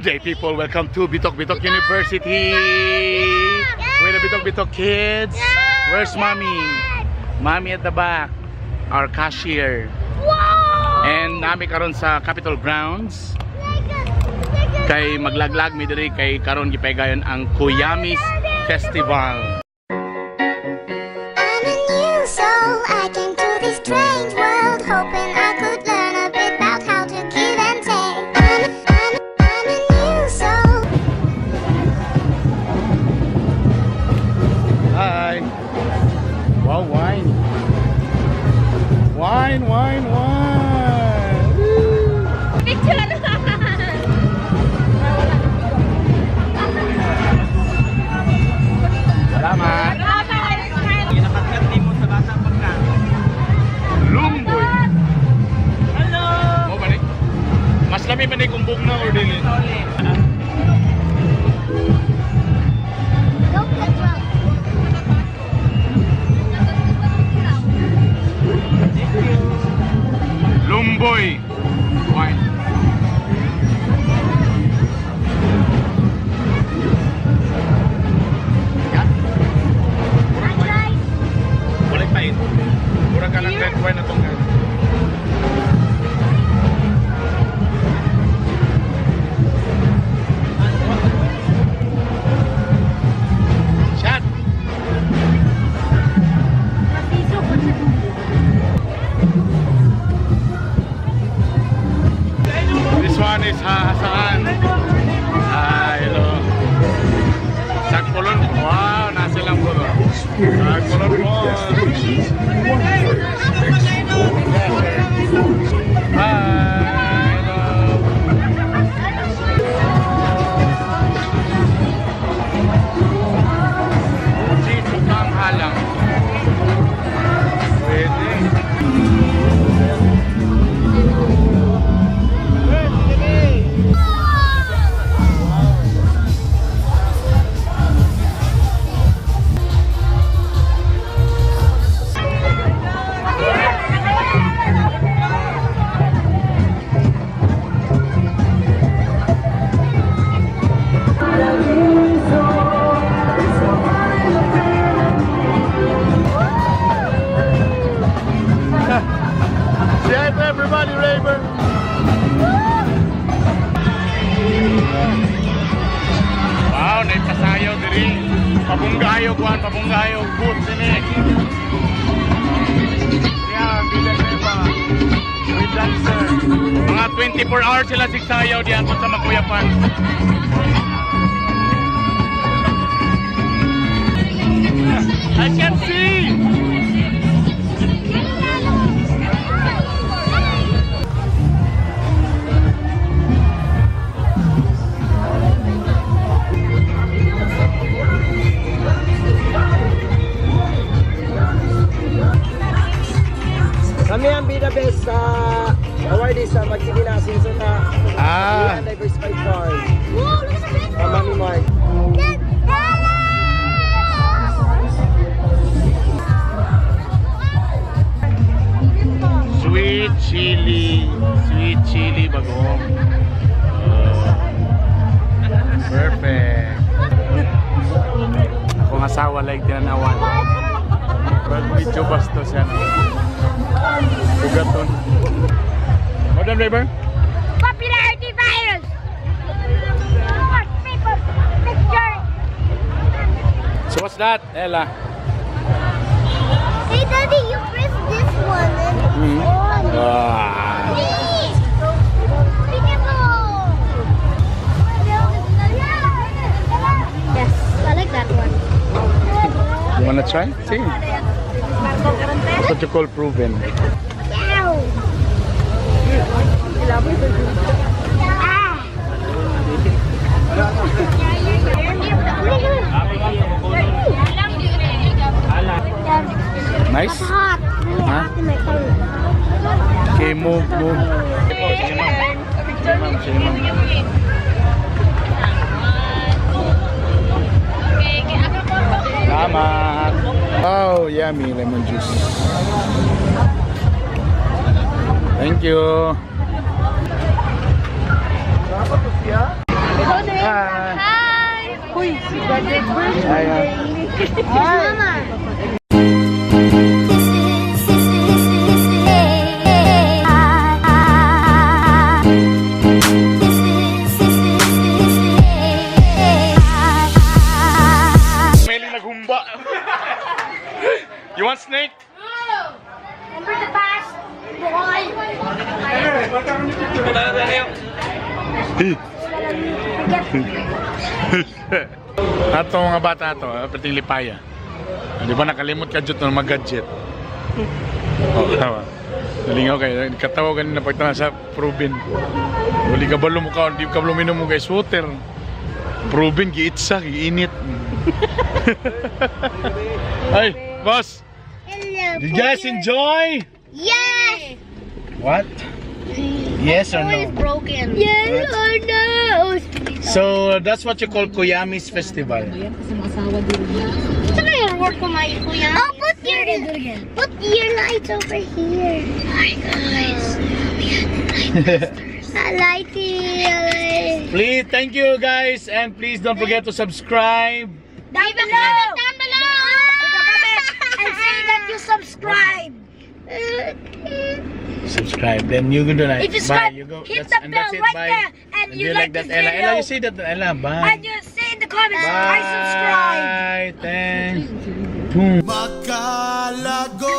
day, people. Welcome to Bitokbitok University. We're the Bitokbitok kids. Where's mommy? Mommy at the back. Our cashier. And nami karon sa Capitol Grounds. Kay maglaglag mi diri kay karon gipaygayon ang Kuyamis Festival. I'm a new soul. I came to this strange world hoping I could learn a bit about how to give and take. I'm a new soul. Hi. Wow, wine. Wine. Picture! Salamat. Nakakati mo sa batang pagkain. Lumboy. Hello! Mo ba ni? Mas lami ba ni kumbog na or dili? Lumboy. Wine. Yan. Walay pa ito. Mura ka ng red wine na itong shot. This one is saan? Hello. Sagpulon. Wow, nasa lang po. Sagpulon po. Hello. Uji tukang halang. Pwede. Chef, everybody, Raver. Wow, naipasayaw diri. Pabunggayo, kuhan, pabunggayo. Food, sini. Yeah, Villanueva. With dancer. Mga 24 hours sila sigsayaw diyan sa Makuyapan. I can see! Kami ang bida-best sa awardee sa magkikila season na diversified farm. Mami Mark. Sweet chili bagong. Perfect. Akong asawa like tinanawan. Pero medyo bastos yan. Bugaton. Modern River? Popularity virus! People picture! So what's that, Ella? Hey Daddy, you press this one and on. Please! Yes, I like that one. You wanna try? See. That's what you call proven. Nice? Hot. Huh? Hot in my tongue. Okay, move. Sige, ma'am. Salamat. Oh, yummy lemon juice. Thank you. Mama. Meling naghumba. You want snake? Remember the past, boy. Ato mga bata ato, pating lipaya. Di ba nakalimot ka dyan ng mga gadget? Oh, tama. Nalingaw kayo. Katawa kanina pagtana sa Proven. Wali ka ba lumukha? Hindi ka luminom mo guys. Water. Proven, giitsa, giinit. Ay, boss! Hello. Did you guys enjoy? Yes. What? Yes or no? Broken. Yes or no? So, that's what you call Kuyamis Festival. Saan yung work ko, my kuya? Oh, put your lights over here. Hi, guys. I like it. Please, thank you guys, and please don't forget to subscribe. Down below. And say that you subscribe. Subscribe, then you can do that. If you subscribe, Bye. You go. hit That's, the and bell that's it. right Bye. there. And you like that, this Ella. video. Ella, you see that, Ella. Bye. And you say in the comments, Bye. I subscribe. Thanks. Boom. Makalago